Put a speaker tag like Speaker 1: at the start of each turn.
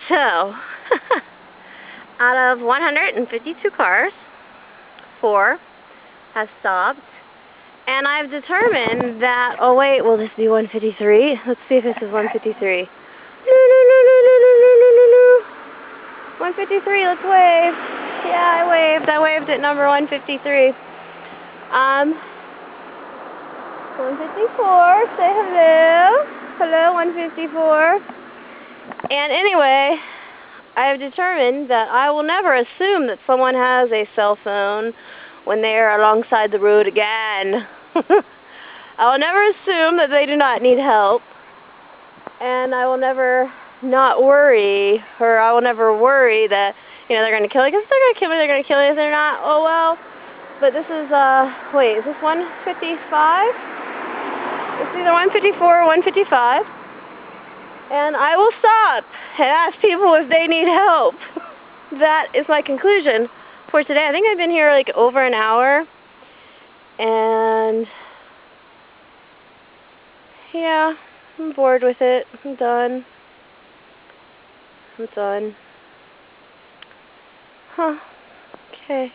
Speaker 1: So, out of 152 cars, 4 have stopped. And I've determined that, oh wait, will this be 153? Let's see if this is 153. 153, let's wave. Yeah, I waved at number 153. 154, say hello. Hello, 154. And anyway, I have determined that I will never assume that someone has a cell phone when they are alongside the road again. I will never assume that they do not need help. And I will never not worry, or I will never worry that, you know, they're going to kill me. Because if they're going to kill me, they're going to kill me. If they're not, oh well. But this is, wait, is this 155? It's either 154 or 155. And I will stop and ask people if they need help. That is my conclusion for today. I think I've been here like over an hour. And yeah, I'm bored with it. I'm done. I'm done. Huh. Okay.